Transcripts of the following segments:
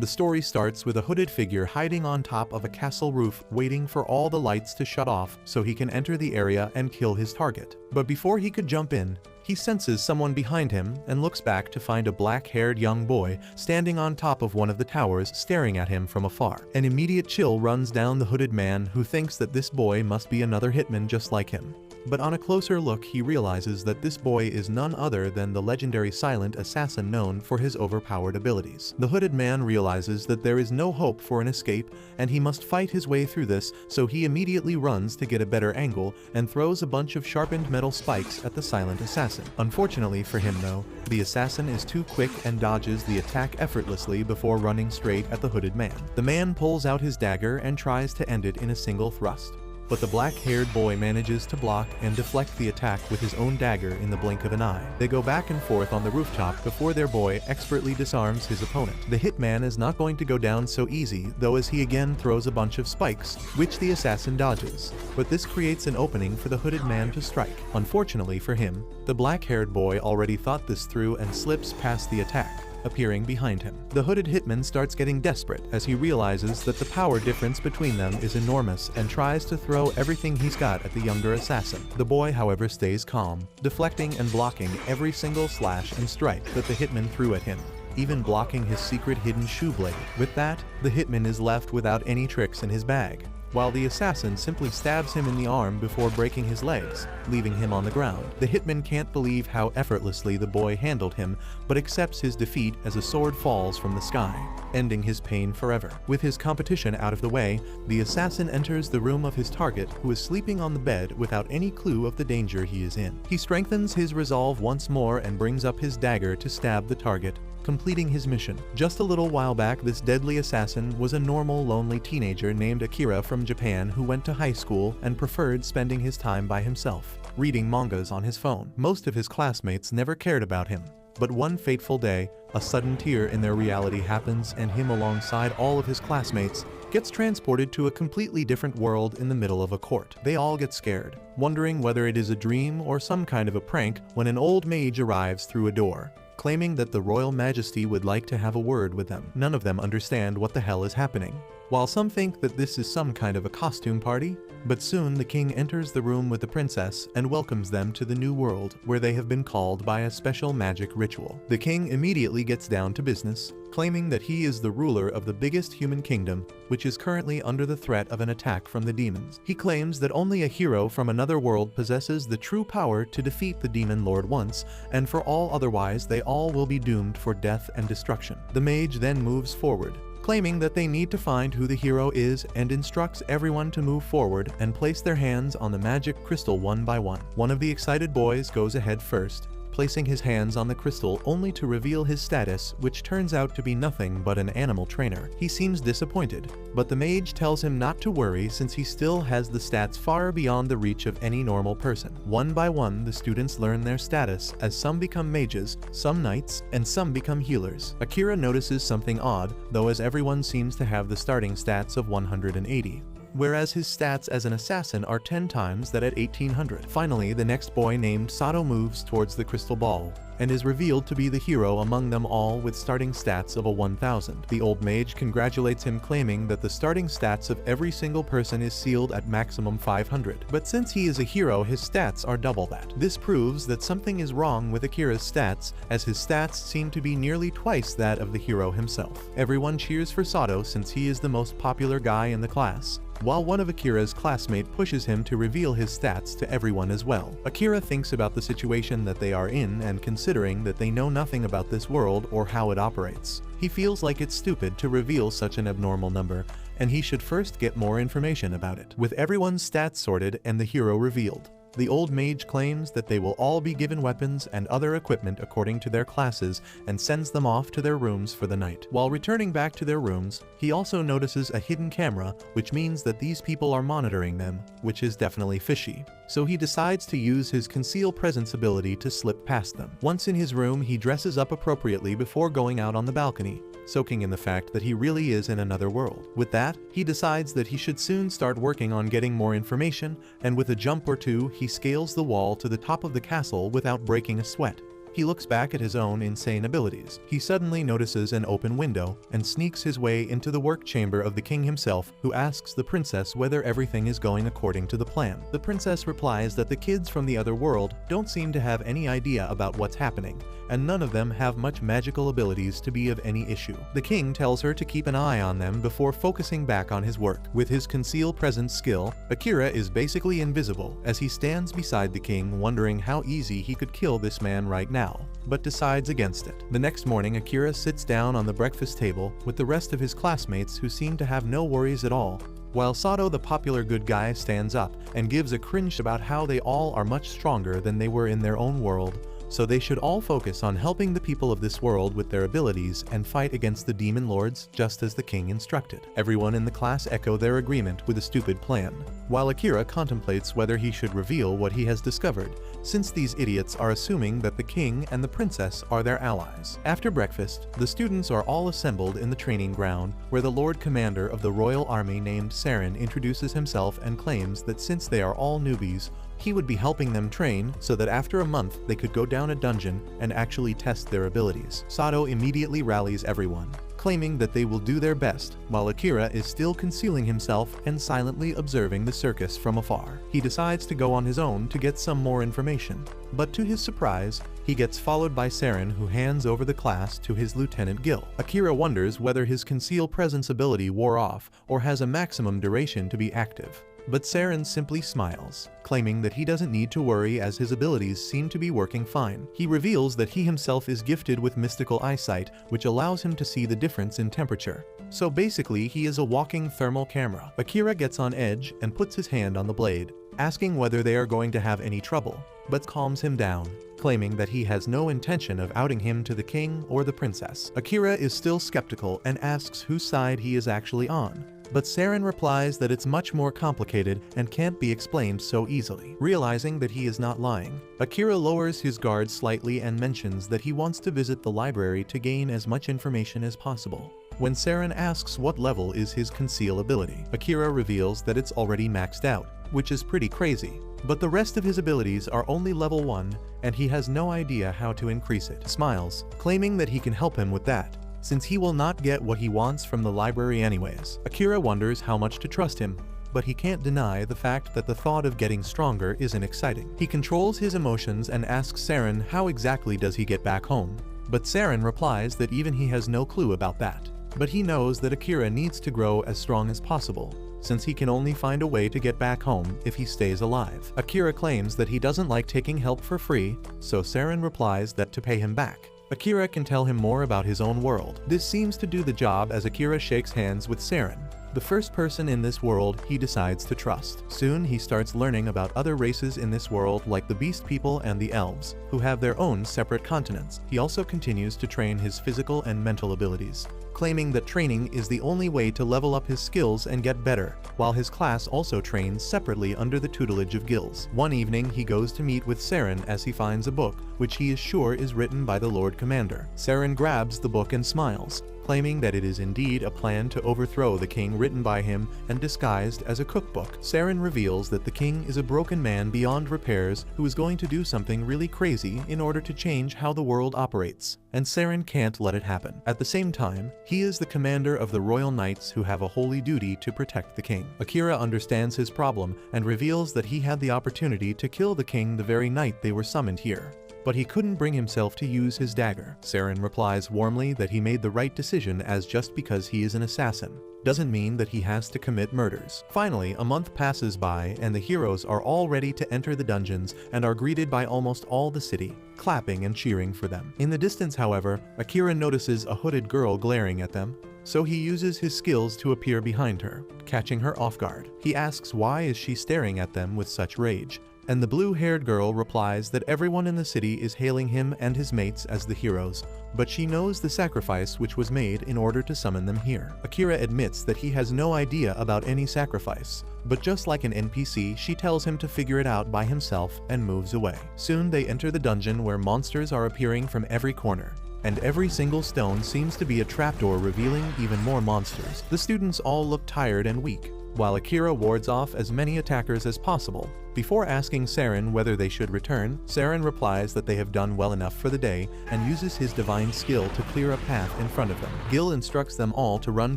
The story starts with a hooded figure hiding on top of a castle roof waiting for all the lights to shut off so he can enter the area and kill his target. But before he could jump in, he senses someone behind him and looks back to find a black-haired young boy standing on top of one of the towers staring at him from afar. An immediate chill runs down the hooded man, who thinks that this boy must be another hitman just like him. But on a closer look, he realizes that this boy is none other than the legendary silent assassin known for his overpowered abilities. The hooded man realizes that there is no hope for an escape and he must fight his way through this, so he immediately runs to get a better angle and throws a bunch of sharpened metal spikes at the silent assassin. Unfortunately for him though, the assassin is too quick and dodges the attack effortlessly before running straight at the hooded man. The man pulls out his dagger and tries to end it in a single thrust. But the black-haired boy manages to block and deflect the attack with his own dagger in the blink of an eye. They go back and forth on the rooftop before their boy expertly disarms his opponent. The hitman is not going to go down so easy though, as he again throws a bunch of spikes, which the assassin dodges. But this creates an opening for the hooded man to strike. Unfortunately for him, the black-haired boy already thought this through and slips past the attack, appearing behind him. The hooded hitman starts getting desperate as he realizes that the power difference between them is enormous and tries to throw everything he's got at the younger assassin. The boy, however, stays calm, deflecting and blocking every single slash and strike that the hitman threw at him, even blocking his secret hidden shoe blade. With that, the hitman is left without any tricks in his bag, while the assassin simply stabs him in the arm before breaking his legs, leaving him on the ground. The hitman can't believe how effortlessly the boy handled him, but accepts his defeat as a sword falls from the sky, ending his pain forever. With his competition out of the way, the assassin enters the room of his target, who is sleeping on the bed without any clue of the danger he is in. He strengthens his resolve once more and brings up his dagger to stab the target, completing his mission. Just a little while back, this deadly assassin was a normal, lonely teenager named Akira from Japan who went to high school and preferred spending his time by himself, reading mangas on his phone. Most of his classmates never cared about him. But one fateful day, a sudden tear in their reality happens and him, alongside all of his classmates, gets transported to a completely different world in the middle of a court. They all get scared, wondering whether it is a dream or some kind of a prank, when an old mage arrives through a door, claiming that the royal majesty would like to have a word with them. None of them understand what the hell is happening, while some think that this is some kind of a costume party. But soon the king enters the room with the princess and welcomes them to the new world, where they have been called by a special magic ritual. The king immediately gets down to business, claiming that he is the ruler of the biggest human kingdom, which is currently under the threat of an attack from the demons. He claims that only a hero from another world possesses the true power to defeat the demon lord once, and for all otherwise they all will be doomed for death and destruction. The mage then moves forward, claiming that they need to find who the hero is, and instructs everyone to move forward and place their hands on the magic crystal one by one. One of the excited boys goes ahead first, placing his hands on the crystal only to reveal his status, which turns out to be nothing but an animal trainer. He seems disappointed, but the mage tells him not to worry since he still has the stats far beyond the reach of any normal person. One by one, the students learn their status, as some become mages, some knights, and some become healers. Akira notices something odd, though, as everyone seems to have the starting stats of 180. Whereas his stats as an assassin are 10 times that at 1800. Finally, the next boy, named Sato, moves towards the crystal ball and is revealed to be the hero among them all, with starting stats of a 1000. The old mage congratulates him, claiming that the starting stats of every single person is sealed at maximum 500. But since he is a hero, his stats are double that. This proves that something is wrong with Akira's stats, as his stats seem to be nearly twice that of the hero himself. Everyone cheers for Sato since he is the most popular guy in the class, while one of Akira's classmates pushes him to reveal his stats to everyone as well. Akira thinks about the situation that they are in, and considering that they know nothing about this world or how it operates, he feels like it's stupid to reveal such an abnormal number, and he should first get more information about it. With everyone's stats sorted and the hero revealed, the old mage claims that they will all be given weapons and other equipment according to their classes, and sends them off to their rooms for the night. While returning back to their rooms, he also notices a hidden camera, which means that these people are monitoring them, which is definitely fishy. So he decides to use his conceal presence ability to slip past them. Once in his room, he dresses up appropriately before going out on the balcony, soaking in the fact that he really is in another world. With that, he decides that he should soon start working on getting more information, and with a jump or two, he scales the wall to the top of the castle without breaking a sweat, He looks back at his own insane abilities. He suddenly notices an open window and sneaks his way into the work chamber of the king himself, who asks the princess whether everything is going according to the plan. The princess replies that the kids from the other world don't seem to have any idea about what's happening, and none of them have much magical abilities to be of any issue. The king tells her to keep an eye on them before focusing back on his work. With his conceal presence skill, Akira is basically invisible as he stands beside the king, wondering how easy he could kill this man right now, but decides against it. The next morning, Akira sits down on the breakfast table with the rest of his classmates who seem to have no worries at all, while Sato, the popular good guy, stands up and gives a cringe about how they all are much stronger than they were in their own world, so they should all focus on helping the people of this world with their abilities and fight against the demon lords just as the king instructed. Everyone in the class echo their agreement with a stupid plan, while Akira contemplates whether he should reveal what he has discovered, since these idiots are assuming that the king and the princess are their allies. After breakfast, the students are all assembled in the training ground, where the Lord Commander of the Royal Army named Saren introduces himself and claims that since they are all newbies, he would be helping them train so that after a month they could go down a dungeon and actually test their abilities. Sato immediately rallies everyone, claiming that they will do their best, while Akira is still concealing himself and silently observing the circus from afar. He decides to go on his own to get some more information, but to his surprise, he gets followed by Saren, who hands over the class to his Lieutenant Gil. Akira wonders whether his conceal presence ability wore off or has a maximum duration to be active. But Saren simply smiles, claiming that he doesn't need to worry as his abilities seem to be working fine. He reveals that he himself is gifted with mystical eyesight, which allows him to see the difference in temperature. So basically, he is a walking thermal camera. Akira gets on edge and puts his hand on the blade, asking whether they are going to have any trouble, but calms him down, claiming that he has no intention of outing him to the king or the princess. Akira is still skeptical and asks whose side he is actually on, but Saren replies that it's much more complicated and can't be explained so easily. Realizing that he is not lying, Akira lowers his guard slightly and mentions that he wants to visit the library to gain as much information as possible. When Saren asks what level is his conceal ability, Akira reveals that it's already maxed out, which is pretty crazy. But the rest of his abilities are only level 1, and he has no idea how to increase it. Smiles, claiming that he can help him with that, since he will not get what he wants from the library anyways. Akira wonders how much to trust him, but he can't deny the fact that the thought of getting stronger isn't exciting. He controls his emotions and asks Saren how exactly does he get back home, but Saren replies that even he has no clue about that. But he knows that Akira needs to grow as strong as possible, since he can only find a way to get back home if he stays alive. Akira claims that he doesn't like taking help for free, so Saren replies that to pay him back, Akira can tell him more about his own world. This seems to do the job as Akira shakes hands with Saren, the first person in this world he decides to trust. Soon he starts learning about other races in this world like the Beast People and the Elves, who have their own separate continents. He also continues to train his physical and mental abilities, claiming that training is the only way to level up his skills and get better, while his class also trains separately under the tutelage of guilds. One evening he goes to meet with Saren as he finds a book, which he is sure is written by the Lord Commander. Saren grabs the book and smiles, claiming that it is indeed a plan to overthrow the king written by him and disguised as a cookbook. Saren reveals that the king is a broken man beyond repairs who is going to do something really crazy in order to change how the world operates, and Saren can't let it happen. At the same time, he is the commander of the royal knights who have a holy duty to protect the king. Akira understands his problem and reveals that he had the opportunity to kill the king the very night they were summoned here, but he couldn't bring himself to use his dagger. Saren replies warmly that he made the right decision, as just because he is an assassin doesn't mean that he has to commit murders. Finally, a month passes by and the heroes are all ready to enter the dungeons and are greeted by almost all the city, clapping and cheering for them. In the distance, however, Akira notices a hooded girl glaring at them, so he uses his skills to appear behind her, catching her off guard. He asks why is she staring at them with such rage, and the blue-haired girl replies that everyone in the city is hailing him and his mates as the heroes, but she knows the sacrifice which was made in order to summon them here. Akira admits that he has no idea about any sacrifice, but just like an NPC, she tells him to figure it out by himself and moves away. Soon they enter the dungeon where monsters are appearing from every corner, and every single stone seems to be a trapdoor revealing even more monsters. The students all look tired and weak, while Akira wards off as many attackers as possible. Before asking Saren whether they should return, Saren replies that they have done well enough for the day and uses his divine skill to clear a path in front of them. Gil instructs them all to run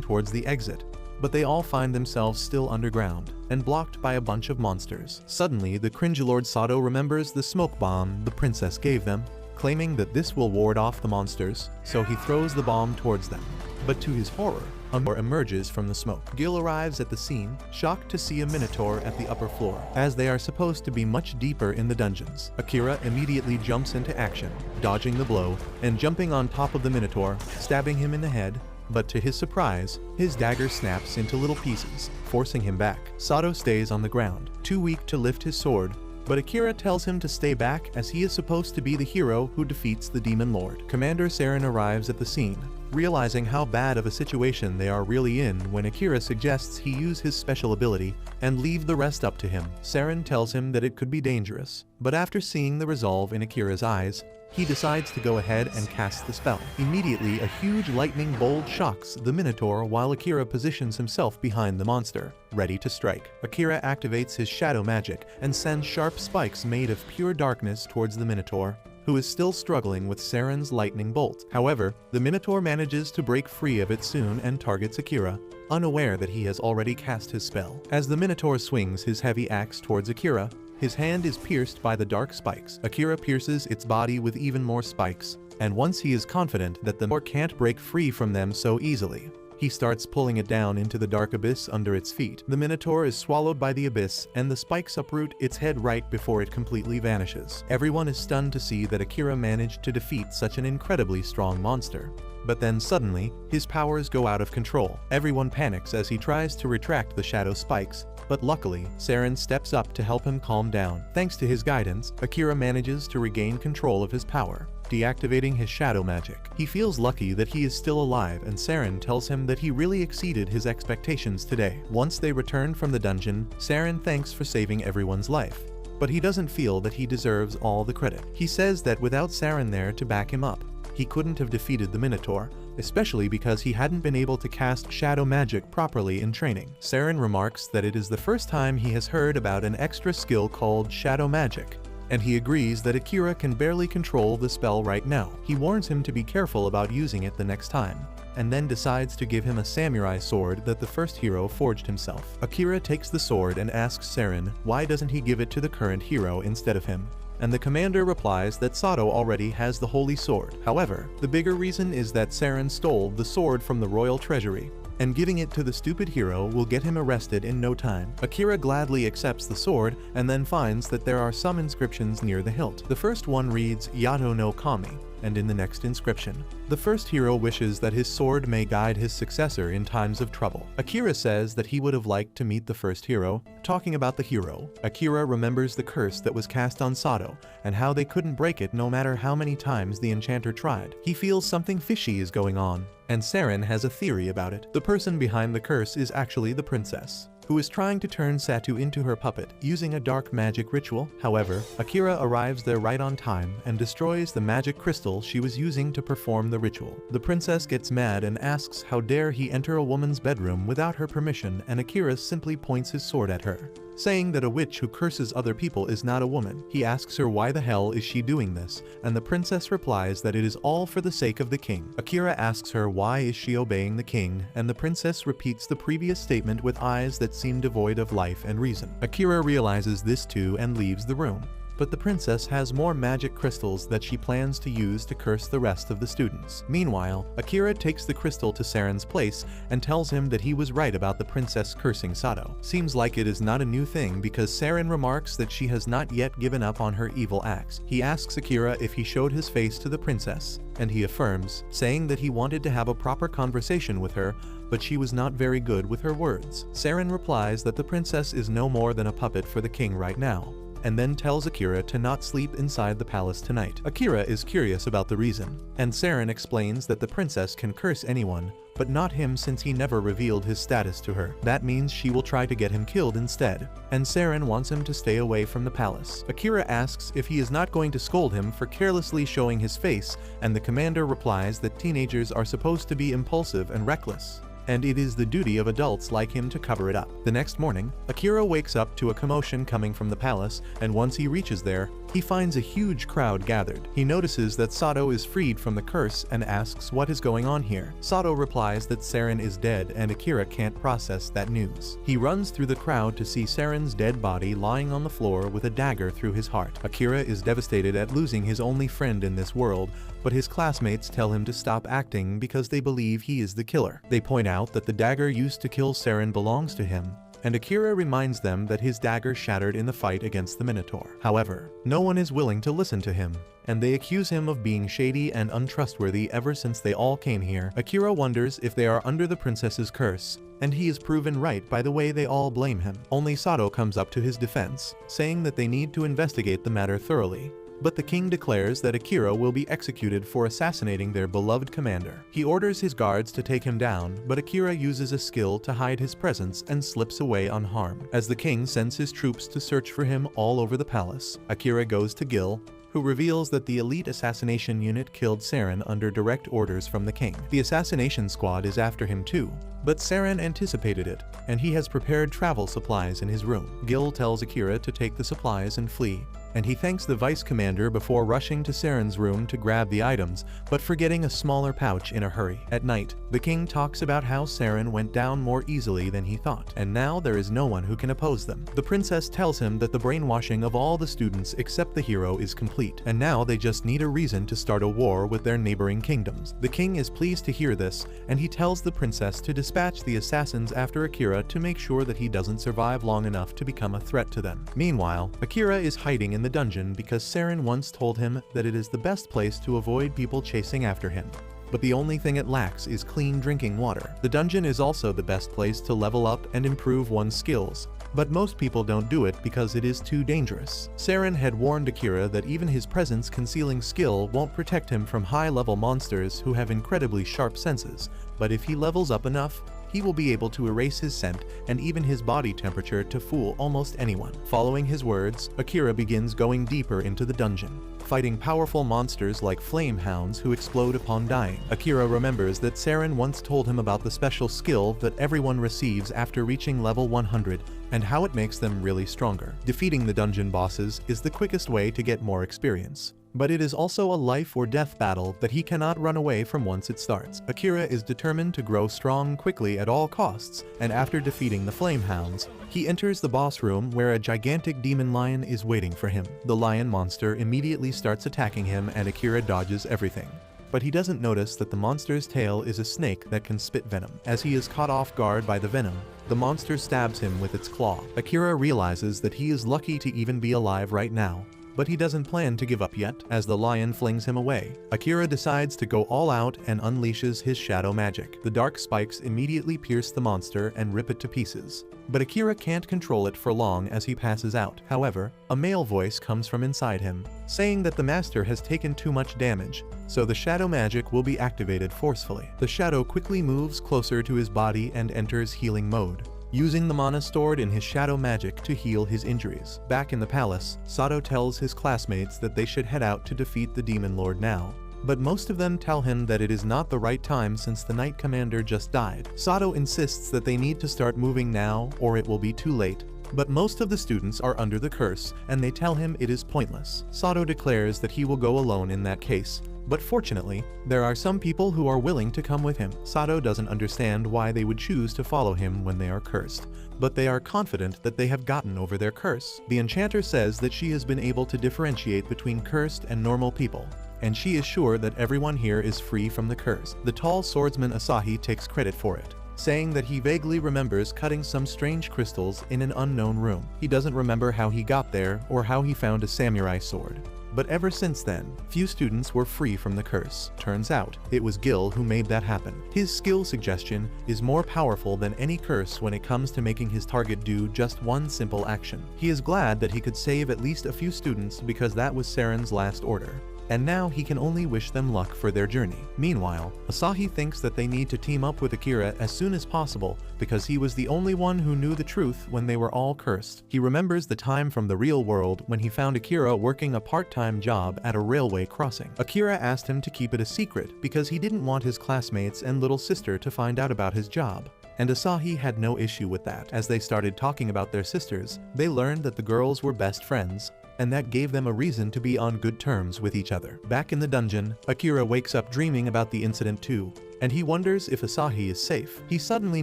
towards the exit, but they all find themselves still underground and blocked by a bunch of monsters. Suddenly, the cringelord Sato remembers the smoke bomb the princess gave them, claiming that this will ward off the monsters, so he throws the bomb towards them. But to his horror, a minotaur emerges from the smoke. Gil arrives at the scene, shocked to see a minotaur at the upper floor, as they are supposed to be much deeper in the dungeons. Akira immediately jumps into action, dodging the blow and jumping on top of the minotaur, stabbing him in the head, but to his surprise, his dagger snaps into little pieces, forcing him back. Sato stays on the ground, too weak to lift his sword, but Akira tells him to stay back as he is supposed to be the hero who defeats the Demon Lord. Commander Saren arrives at the scene, realizing how bad of a situation they are really in when Akira suggests he use his special ability and leave the rest up to him. Saren tells him that it could be dangerous, but after seeing the resolve in Akira's eyes, he decides to go ahead and cast the spell. Immediately, a huge lightning bolt shocks the Minotaur while Akira positions himself behind the monster, ready to strike. Akira activates his shadow magic and sends sharp spikes made of pure darkness towards the Minotaur, who is still struggling with Saren's lightning bolt. However, the Minotaur manages to break free of it soon and targets Akira, unaware that he has already cast his spell. As the Minotaur swings his heavy axe towards Akira, his hand is pierced by the dark spikes. Akira pierces its body with even more spikes, and once he is confident that the Minotaur can't break free from them so easily, he starts pulling it down into the dark abyss under its feet. The Minotaur is swallowed by the abyss, and the spikes uproot its head right before it completely vanishes. Everyone is stunned to see that Akira managed to defeat such an incredibly strong monster. But then suddenly, his powers go out of control. Everyone panics as he tries to retract the shadow spikes, but luckily, Saren steps up to help him calm down. Thanks to his guidance, Akira manages to regain control of his power, deactivating his shadow magic. He feels lucky that he is still alive, and Saren tells him that he really exceeded his expectations today. Once they return from the dungeon, Saren thanks for saving everyone's life, but he doesn't feel that he deserves all the credit. He says that without Saren there to back him up, he couldn't have defeated the Minotaur, especially because he hadn't been able to cast shadow magic properly in training. Saren remarks that it is the first time he has heard about an extra skill called shadow magic, and he agrees that Akira can barely control the spell right now. He warns him to be careful about using it the next time, and then decides to give him a samurai sword that the first hero forged himself. Akira takes the sword and asks Saren why doesn't he give it to the current hero instead of him, and the commander replies that Sato already has the holy sword. However, the bigger reason is that Saren stole the sword from the royal treasury, and giving it to the stupid hero will get him arrested in no time. Akira gladly accepts the sword and then finds that there are some inscriptions near the hilt. The first one reads Yato no Kami, and in the next inscription, the first hero wishes that his sword may guide his successor in times of trouble. Akira says that he would have liked to meet the first hero. Talking about the hero, Akira remembers the curse that was cast on Sato and how they couldn't break it no matter how many times the enchanter tried. He feels something fishy is going on, and Saren has a theory about it. The person behind the curse is actually the princess, who is trying to turn Satu into her puppet using a dark magic ritual. However, Akira arrives there right on time and destroys the magic crystal she was using to perform the ritual. The princess gets mad and asks how dare he enter a woman's bedroom without her permission, and Akira simply points his sword at her, saying that a witch who curses other people is not a woman. He asks her why the hell is she doing this, and the princess replies that it is all for the sake of the king. Akira asks her why is she obeying the king, and the princess repeats the previous statement with eyes that seem devoid of life and reason. Akira realizes this too and leaves the room. But the princess has more magic crystals that she plans to use to curse the rest of the students. Meanwhile, Akira takes the crystal to Saren's place and tells him that he was right about the princess cursing Sato. Seems like it is not a new thing because Saren remarks that she has not yet given up on her evil acts. He asks Akira if he showed his face to the princess, and he affirms, saying that he wanted to have a proper conversation with her, but she was not very good with her words. Saren replies that the princess is no more than a puppet for the king right now, and then tells Akira to not sleep inside the palace tonight. Akira is curious about the reason, and Saren explains that the princess can curse anyone, but not him since he never revealed his status to her. That means she will try to get him killed instead, and Saren wants him to stay away from the palace. Akira asks if he is not going to scold him for carelessly showing his face, and the commander replies that teenagers are supposed to be impulsive and reckless, and it is the duty of adults like him to cover it up. The next morning, Akira wakes up to a commotion coming from the palace, and once he reaches there, he finds a huge crowd gathered. He notices that Sato is freed from the curse and asks what is going on here. Sato replies that Saren is dead and Akira can't process that news. He runs through the crowd to see Saren's dead body lying on the floor with a dagger through his heart. Akira is devastated at losing his only friend in this world, but his classmates tell him to stop acting because they believe he is the killer. They point out that the dagger used to kill Saren belongs to him, and Akira reminds them that his dagger shattered in the fight against the Minotaur. However, no one is willing to listen to him, and they accuse him of being shady and untrustworthy ever since they all came here. Akira wonders if they are under the princess's curse, and he is proven right by the way they all blame him. Only Sato comes up to his defense, saying that they need to investigate the matter thoroughly. But the king declares that Akira will be executed for assassinating their beloved commander. He orders his guards to take him down, but Akira uses a skill to hide his presence and slips away unharmed. As the king sends his troops to search for him all over the palace, Akira goes to Gil, who reveals that the elite assassination unit killed Saren under direct orders from the king. The assassination squad is after him too, but Saren anticipated it, and he has prepared travel supplies in his room. Gil tells Akira to take the supplies and flee, and he thanks the vice commander before rushing to Saren's room to grab the items, but forgetting a smaller pouch in a hurry. At night, the king talks about how Saren went down more easily than he thought, and now there is no one who can oppose them. The princess tells him that the brainwashing of all the students except the hero is complete, and now they just need a reason to start a war with their neighboring kingdoms. The king is pleased to hear this, and he tells the princess to dispatch the assassins after Akira to make sure that he doesn't survive long enough to become a threat to them. Meanwhile, Akira is hiding in the dungeon because Saren once told him that it is the best place to avoid people chasing after him. But the only thing it lacks is clean drinking water. The dungeon is also the best place to level up and improve one's skills, but most people don't do it because it is too dangerous. Saren had warned Akira that even his presence concealing skill won't protect him from high-level monsters who have incredibly sharp senses, but if he levels up enough, he will be able to erase his scent and even his body temperature to fool almost anyone. Following his words, Akira begins going deeper into the dungeon, fighting powerful monsters like flame hounds who explode upon dying. Akira remembers that Saren once told him about the special skill that everyone receives after reaching level 100 and how it makes them really stronger. Defeating the dungeon bosses is the quickest way to get more experience, but it is also a life or death battle that he cannot run away from once it starts. Akira is determined to grow strong quickly at all costs, and after defeating the flame hounds, he enters the boss room where a gigantic demon lion is waiting for him. The lion monster immediately starts attacking him and Akira dodges everything, but he doesn't notice that the monster's tail is a snake that can spit venom. As he is caught off guard by the venom, the monster stabs him with its claw. Akira realizes that he is lucky to even be alive right now, but he doesn't plan to give up yet. As the lion flings him away, Akira decides to go all out and unleashes his shadow magic. The dark spikes immediately pierce the monster and rip it to pieces, but Akira can't control it for long as he passes out. However, a male voice comes from inside him, saying that the master has taken too much damage, so the shadow magic will be activated forcefully. The shadow quickly moves closer to his body and enters healing mode, using the mana stored in his shadow magic to heal his injuries. Back in the palace, Sato tells his classmates that they should head out to defeat the demon lord now, but most of them tell him that it is not the right time since the knight commander just died. Sato insists that they need to start moving now or it will be too late, but most of the students are under the curse and they tell him it is pointless. Sato declares that he will go alone in that case, but fortunately, there are some people who are willing to come with him. Sato doesn't understand why they would choose to follow him when they are cursed, but they are confident that they have gotten over their curse. The enchanter says that she has been able to differentiate between cursed and normal people, and she is sure that everyone here is free from the curse. The tall swordsman Asahi takes credit for it, saying that he vaguely remembers cutting some strange crystals in an unknown room. He doesn't remember how he got there or how he found a samurai sword, but ever since then, few students were free from the curse. Turns out, it was Gil who made that happen. His skill suggestion is more powerful than any curse when it comes to making his target do just one simple action. He is glad that he could save at least a few students because that was Saren's last order. and now he can only wish them luck for their journey. Meanwhile, Asahi thinks that they need to team up with Akira as soon as possible because he was the only one who knew the truth when they were all cursed. He remembers the time from the real world when he found Akira working a part-time job at a railway crossing. Akira asked him to keep it a secret because he didn't want his classmates and little sister to find out about his job. And Asahi had no issue with that. As they started talking about their sisters, they learned that the girls were best friends, and that gave them a reason to be on good terms with each other. Back in the dungeon, Akira wakes up dreaming about the incident too, and he wonders if Asahi is safe. He suddenly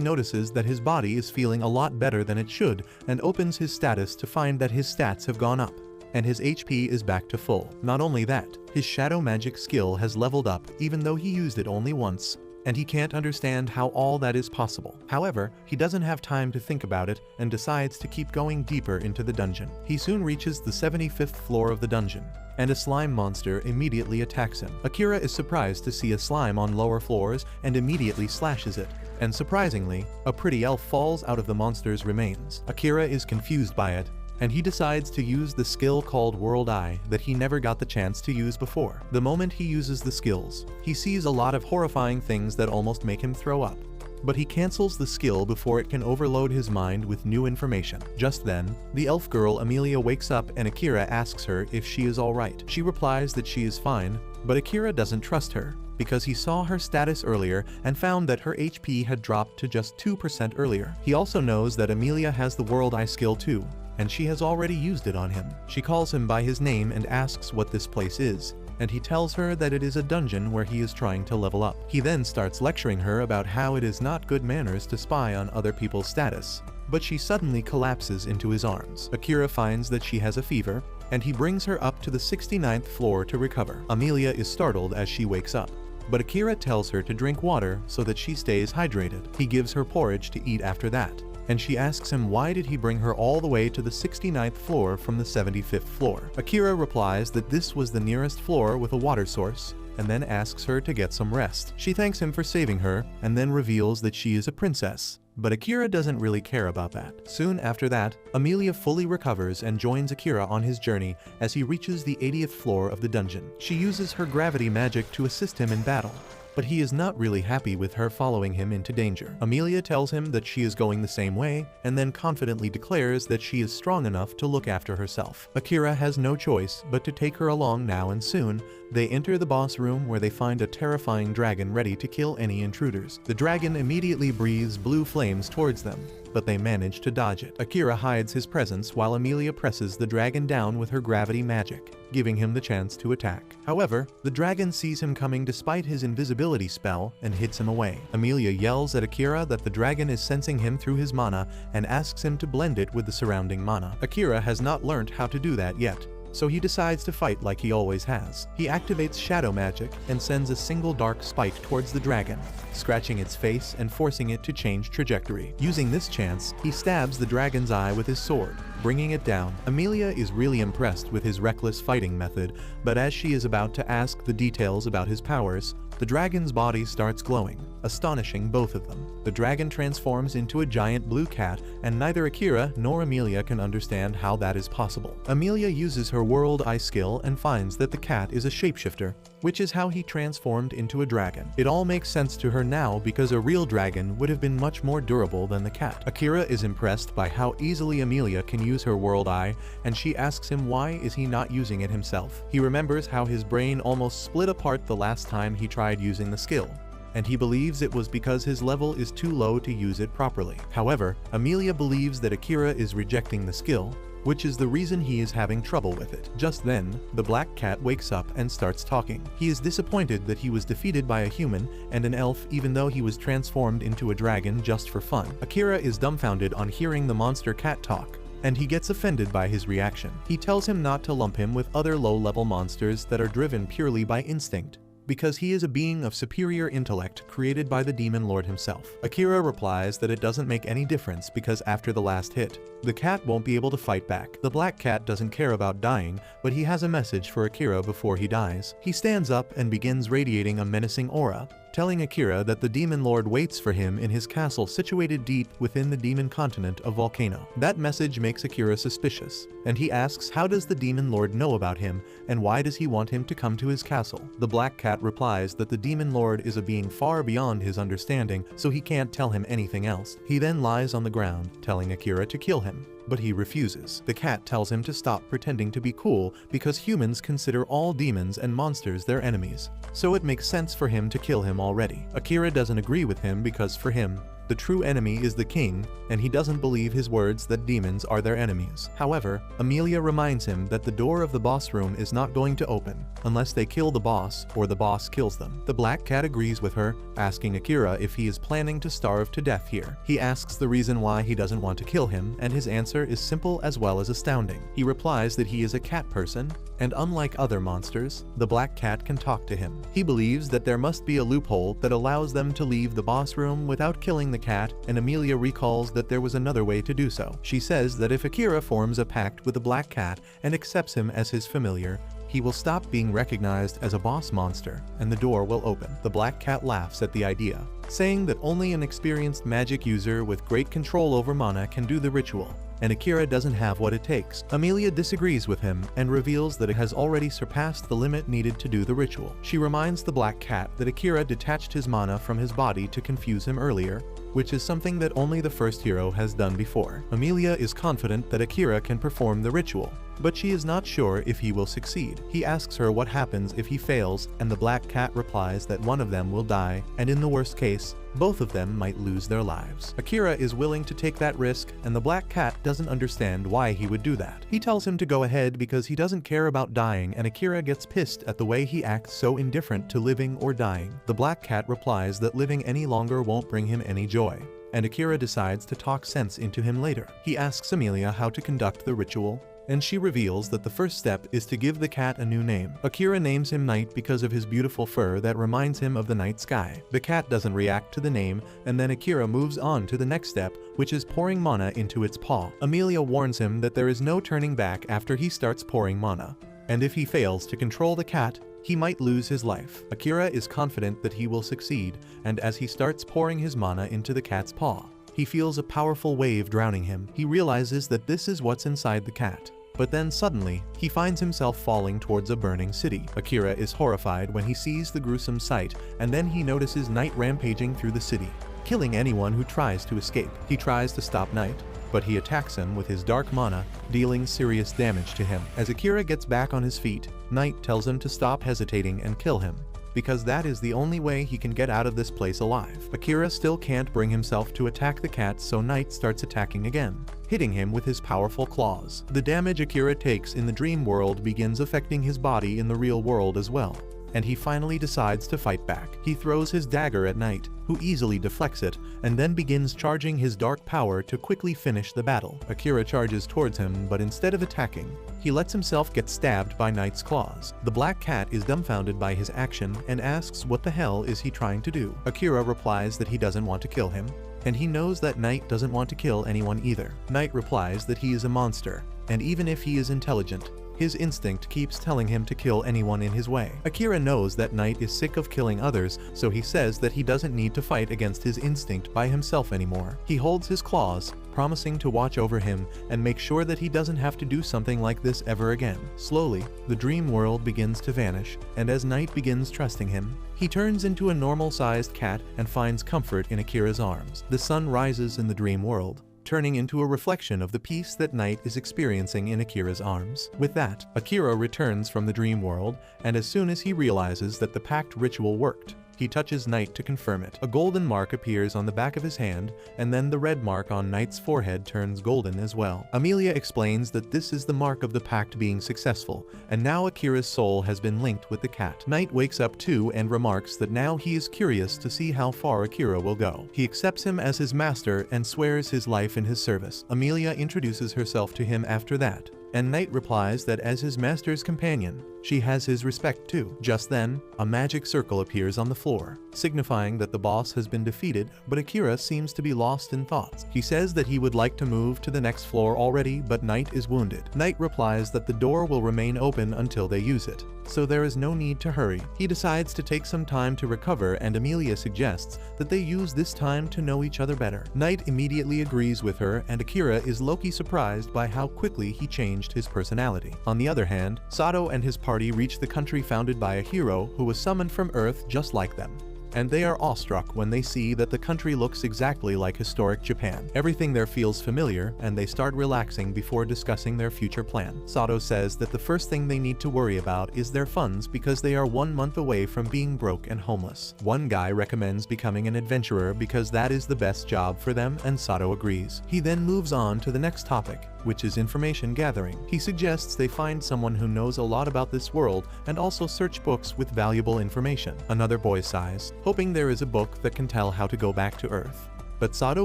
notices that his body is feeling a lot better than it should and opens his status to find that his stats have gone up, and his HP is back to full. Not only that, his shadow magic skill has leveled up even though he used it only once, and he can't understand how all that is possible. However, he doesn't have time to think about it and decides to keep going deeper into the dungeon. He soon reaches the 75th floor of the dungeon, and a slime monster immediately attacks him. Akira is surprised to see a slime on lower floors and immediately slashes it. And surprisingly, a pretty elf falls out of the monster's remains. Akira is confused by it, and he decides to use the skill called World Eye that he never got the chance to use before. The moment he uses the skills, he sees a lot of horrifying things that almost make him throw up. But he cancels the skill before it can overload his mind with new information. Just then, the elf girl Amelia wakes up and Akira asks her if she is alright. She replies that she is fine, but Akira doesn't trust her, because he saw her status earlier and found that her HP had dropped to just 2% earlier. He also knows that Amelia has the World Eye skill too, and she has already used it on him. She calls him by his name and asks what this place is, and he tells her that it is a dungeon where he is trying to level up. He then starts lecturing her about how it is not good manners to spy on other people's status, but she suddenly collapses into his arms. Akira finds that she has a fever, and he brings her up to the 69th floor to recover. Amelia is startled as she wakes up, but Akira tells her to drink water so that she stays hydrated. He gives her porridge to eat after that, and she asks him why did he bring her all the way to the 69th floor from the 75th floor. Akira replies that this was the nearest floor with a water source, and then asks her to get some rest. She thanks him for saving her, and then reveals that she is a princess. But Akira doesn't really care about that. Soon after that, Amelia fully recovers and joins Akira on his journey as he reaches the 80th floor of the dungeon. She uses her gravity magic to assist him in battle, but he is not really happy with her following him into danger. Amelia tells him that she is going the same way, and then confidently declares that she is strong enough to look after herself. Akira has no choice but to take her along now, and soon, they enter the boss room where they find a terrifying dragon ready to kill any intruders. The dragon immediately breathes blue flames towards them, but they manage to dodge it. Akira hides his presence while Amelia presses the dragon down with her gravity magic, giving him the chance to attack. However, the dragon sees him coming despite his invisibility spell and hits him away. Amelia yells at Akira that the dragon is sensing him through his mana and asks him to blend it with the surrounding mana. Akira has not learned how to do that yet, so he decides to fight like he always has. He activates shadow magic and sends a single dark spike towards the dragon, scratching its face and forcing it to change trajectory. Using this chance, he stabs the dragon's eye with his sword, bringing it down. Amelia is really impressed with his reckless fighting method, but as she is about to ask the details about his powers, the dragon's body starts glowing, astonishing both of them. The dragon transforms into a giant blue cat, and neither Akira nor Amelia can understand how that is possible. Amelia uses her World Eye skill and finds that the cat is a shapeshifter, which is how he transformed into a dragon. It all makes sense to her now because a real dragon would have been much more durable than the cat. Akira is impressed by how easily Amelia can use her World Eye, and she asks him why is he not using it himself. He remembers how his brain almost split apart the last time he tried using the skill, and he believes it was because his level is too low to use it properly. However, Amelia believes that Akira is rejecting the skill, which is the reason he is having trouble with it. Just then, the black cat wakes up and starts talking. He is disappointed that he was defeated by a human and an elf even though he was transformed into a dragon just for fun. Akira is dumbfounded on hearing the monster cat talk, and he gets offended by his reaction. He tells him not to lump him with other low-level monsters that are driven purely by instinct, because he is a being of superior intellect created by the demon lord himself. Akira replies that it doesn't make any difference because after the last hit, the cat won't be able to fight back. The black cat doesn't care about dying, but he has a message for Akira before he dies. He stands up and begins radiating a menacing aura, telling Akira that the demon lord waits for him in his castle situated deep within the demon continent of Volcano. That message makes Akira suspicious, and he asks how does the demon lord know about him and why does he want him to come to his castle. The black cat replies that the demon lord is a being far beyond his understanding, so he can't tell him anything else. He then lies on the ground, telling Akira to kill him, but he refuses. The cat tells him to stop pretending to be cool because humans consider all demons and monsters their enemies, so it makes sense for him to kill him already. Akira doesn't agree with him because for him, the true enemy is the king, and he doesn't believe his words that demons are their enemies. However, Amelia reminds him that the door of the boss room is not going to open unless they kill the boss or the boss kills them. The black cat agrees with her, asking Akira if he is planning to starve to death here. He asks the reason why he doesn't want to kill him, and his answer is simple as well as astounding. He replies that he is a cat person, and unlike other monsters, the black cat can talk to him. He believes that there must be a loophole that allows them to leave the boss room without killing the cat, and Amelia recalls that there was another way to do so. She says that if Akira forms a pact with the black cat and accepts him as his familiar, he will stop being recognized as a boss monster, and the door will open. The black cat laughs at the idea, saying that only an experienced magic user with great control over mana can do the ritual, and Akira doesn't have what it takes. Amelia disagrees with him and reveals that it has already surpassed the limit needed to do the ritual. She reminds the black cat that Akira detached his mana from his body to confuse him earlier, which is something that only the first hero has done before. Amelia is confident that Akira can perform the ritual, but she is not sure if he will succeed. He asks her what happens if he fails, and the black cat replies that one of them will die, and in the worst case, both of them might lose their lives. Akira is willing to take that risk, and the black cat doesn't understand why he would do that. He tells him to go ahead because he doesn't care about dying, and Akira gets pissed at the way he acts so indifferent to living or dying. The black cat replies that living any longer won't bring him any joy, and Akira decides to talk sense into him later. He asks Amelia how to conduct the ritual, and she reveals that the first step is to give the cat a new name. Akira names him Night because of his beautiful fur that reminds him of the night sky. The cat doesn't react to the name, and then Akira moves on to the next step, which is pouring mana into its paw. Amelia warns him that there is no turning back after he starts pouring mana, and if he fails to control the cat, he might lose his life. Akira is confident that he will succeed, and as he starts pouring his mana into the cat's paw, he feels a powerful wave drowning him. He realizes that this is what's inside the cat. But then suddenly, he finds himself falling towards a burning city. Akira is horrified when he sees the gruesome sight, and then he notices Night rampaging through the city, killing anyone who tries to escape. He tries to stop Night, but he attacks him with his dark mana, dealing serious damage to him. As Akira gets back on his feet, Night tells him to stop hesitating and kill him, because that is the only way he can get out of this place alive. Akira still can't bring himself to attack the cat, so Night starts attacking again, hitting him with his powerful claws. The damage Akira takes in the dream world begins affecting his body in the real world as well, and he finally decides to fight back. He throws his dagger at Night, who easily deflects it, and then begins charging his dark power to quickly finish the battle. Akira charges towards him, but instead of attacking, he lets himself get stabbed by Night's claws. The black cat is dumbfounded by his action and asks what the hell is he trying to do. Akira replies that he doesn't want to kill him, and he knows that Night doesn't want to kill anyone either. Night replies that he is a monster, and even if he is intelligent, his instinct keeps telling him to kill anyone in his way. Akira knows that Night is sick of killing others, so he says that he doesn't need to fight against his instinct by himself anymore. He holds his claws, promising to watch over him and make sure that he doesn't have to do something like this ever again. Slowly, the dream world begins to vanish, and as Night begins trusting him, he turns into a normal-sized cat and finds comfort in Akira's arms. The sun rises in the dream world, turning into a reflection of the peace that Night is experiencing in Akira's arms. With that, Akira returns from the dream world, and as soon as he realizes that the pact ritual worked, he touches Night to confirm it. A golden mark appears on the back of his hand, and then the red mark on Night's forehead turns golden as well. Amelia explains that this is the mark of the pact being successful, and now Akira's soul has been linked with the cat. Night wakes up too and remarks that now he is curious to see how far Akira will go. He accepts him as his master and swears his life in his service. Amelia introduces herself to him after that, and Night replies that as his master's companion, she has his respect too. Just then, a magic circle appears on the floor, signifying that the boss has been defeated, but Akira seems to be lost in thoughts. He says that he would like to move to the next floor already, but Night is wounded. Night replies that the door will remain open until they use it, so there is no need to hurry. He decides to take some time to recover, and Amelia suggests that they use this time to know each other better. Knight immediately agrees with her, and Akira is low-key surprised by how quickly he changed his personality. On the other hand, Sato and his party reach the country founded by a hero who was summoned from Earth just like them, and they are awestruck when they see that the country looks exactly like historic Japan. Everything there feels familiar, and they start relaxing before discussing their future plan. Sato says that the first thing they need to worry about is their funds because they are 1 month away from being broke and homeless. One guy recommends becoming an adventurer because that is the best job for them, and Sato agrees. He then moves on to the next topic, which is information gathering. He suggests they find someone who knows a lot about this world and also search books with valuable information. Another boy sighs, hoping there is a book that can tell how to go back to Earth. But Sato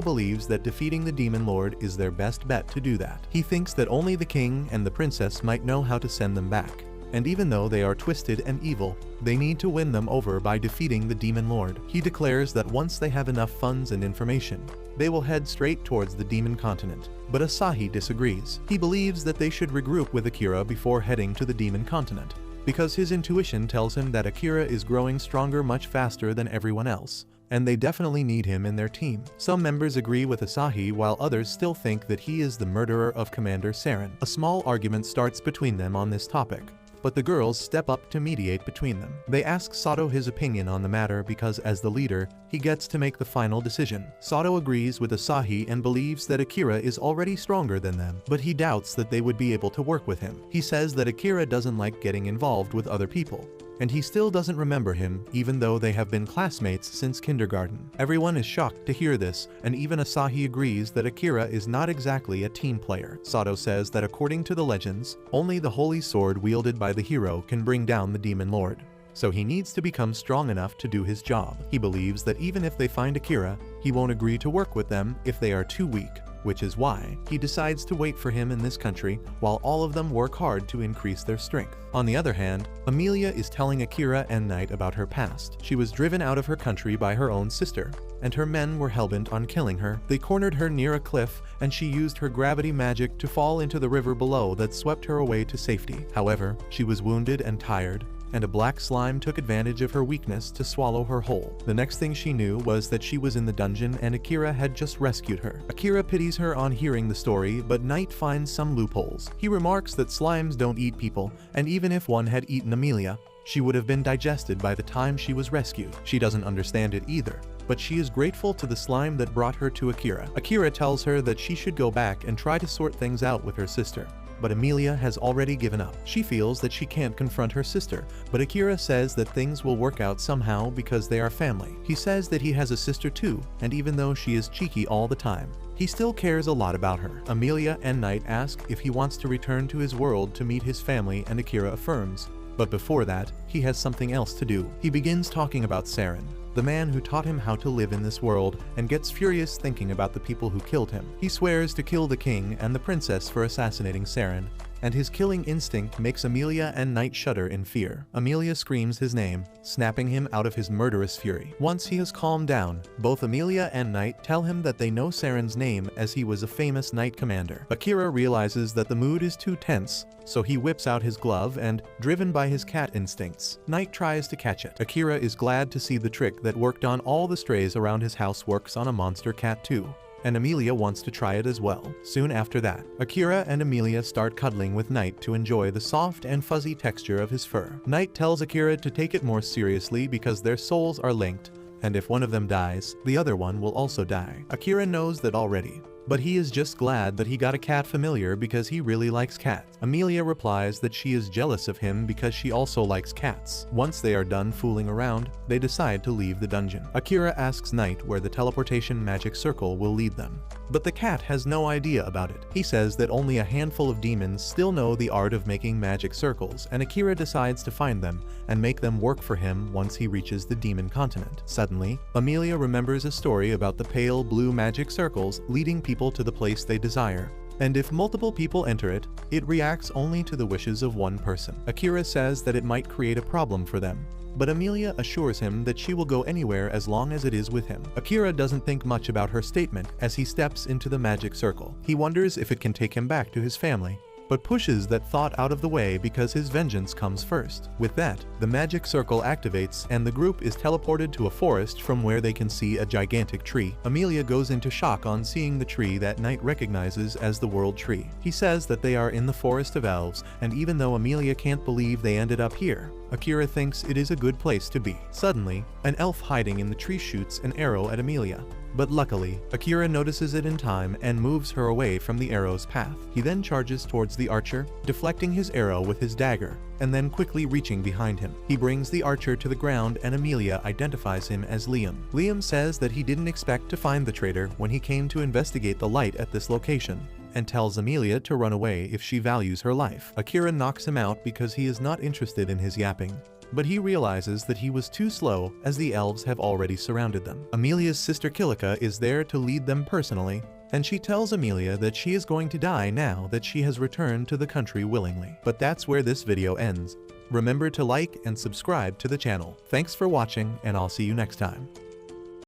believes that defeating the Demon Lord is their best bet to do that. He thinks that only the king and the princess might know how to send them back. And even though they are twisted and evil, they need to win them over by defeating the Demon Lord. He declares that once they have enough funds and information, they will head straight towards the Demon Continent. But Asahi disagrees. He believes that they should regroup with Akira before heading to the Demon Continent, because his intuition tells him that Akira is growing stronger much faster than everyone else, and they definitely need him in their team. Some members agree with Asahi, while others still think that he is the murderer of Commander Saren. A small argument starts between them on this topic, but the girls step up to mediate between them. They ask Sato his opinion on the matter because as the leader, he gets to make the final decision. Sato agrees with Asahi and believes that Akira is already stronger than them, but he doubts that they would be able to work with him. He says that Akira doesn't like getting involved with other people, and he still doesn't remember him even though they have been classmates since kindergarten. Everyone is shocked to hear this, and even Asahi agrees that Akira is not exactly a team player. Sato says that according to the legends, only the holy sword wielded by the hero can bring down the Demon Lord, so he needs to become strong enough to do his job. He believes that even if they find Akira, he won't agree to work with them if they are too weak, which is why he decides to wait for him in this country while all of them work hard to increase their strength. On the other hand, Amelia is telling Akira and Knight about her past. She was driven out of her country by her own sister, and her men were hellbent on killing her. They cornered her near a cliff, and she used her gravity magic to fall into the river below that swept her away to safety. However, she was wounded and tired, and a black slime took advantage of her weakness to swallow her whole. The next thing she knew was that she was in the dungeon and Akira had just rescued her. Akira pities her on hearing the story, but Knight finds some loopholes. He remarks that slimes don't eat people, and even if one had eaten Amelia, she would have been digested by the time she was rescued. She doesn't understand it either, but she is grateful to the slime that brought her to Akira. Akira tells her that she should go back and try to sort things out with her sister, but Amelia has already given up. She feels that she can't confront her sister, but Akira says that things will work out somehow because they are family. He says that he has a sister too, and even though she is cheeky all the time, he still cares a lot about her. Amelia and Knight ask if he wants to return to his world to meet his family, and Akira affirms. But before that, he has something else to do. He begins talking about Saren, the man who taught him how to live in this world, and gets furious thinking about the people who killed him. He swears to kill the king and the princess for assassinating Saren, and his killing instinct makes Amelia and Knight shudder in fear. Amelia screams his name, snapping him out of his murderous fury. Once he has calmed down, both Amelia and Knight tell him that they know Saren's name as he was a famous knight commander. Akira realizes that the mood is too tense, so he whips out his glove and, driven by his cat instincts, Knight tries to catch it. Akira is glad to see the trick that worked on all the strays around his house works on a monster cat too, and Amelia wants to try it as well. Soon after that, Akira and Amelia start cuddling with Knight to enjoy the soft and fuzzy texture of his fur. Knight tells Akira to take it more seriously because their souls are linked, and if one of them dies, the other one will also die. Akira knows that already, but he is just glad that he got a cat familiar because he really likes cats. Amelia replies that she is jealous of him because she also likes cats. Once they are done fooling around, they decide to leave the dungeon. Akira asks Knight where the teleportation magic circle will lead them, but the cat has no idea about it. He says that only a handful of demons still know the art of making magic circles, and Akira decides to find them and make them work for him once he reaches the demon continent. Suddenly, Amelia remembers a story about the pale blue magic circles leading people to the place they desire, and if multiple people enter it, it reacts only to the wishes of one person. Akira says that it might create a problem for them, but Amelia assures him that she will go anywhere as long as it is with him. Akira doesn't think much about her statement as he steps into the magic circle. He wonders if it can take him back to his family, but pushes that thought out of the way because his vengeance comes first. With that, the magic circle activates and the group is teleported to a forest from where they can see a gigantic tree. Amelia goes into shock on seeing the tree that Knight recognizes as the World Tree. He says that they are in the Forest of Elves, and even though Amelia can't believe they ended up here, Akira thinks it is a good place to be. Suddenly, an elf hiding in the tree shoots an arrow at Amelia. But luckily, Akira notices it in time and moves her away from the arrow's path. He then charges towards the archer, deflecting his arrow with his dagger, and then quickly reaching behind him. He brings the archer to the ground and Amelia identifies him as Liam. Liam says that he didn't expect to find the traitor when he came to investigate the light at this location, and tells Amelia to run away if she values her life. Akira knocks him out because he is not interested in his yapping, but he realizes that he was too slow as the elves have already surrounded them. Amelia's sister Kilika is there to lead them personally, and she tells Amelia that she is going to die now that she has returned to the country willingly. But that's where this video ends. Remember to like and subscribe to the channel. Thanks for watching, and I'll see you next time.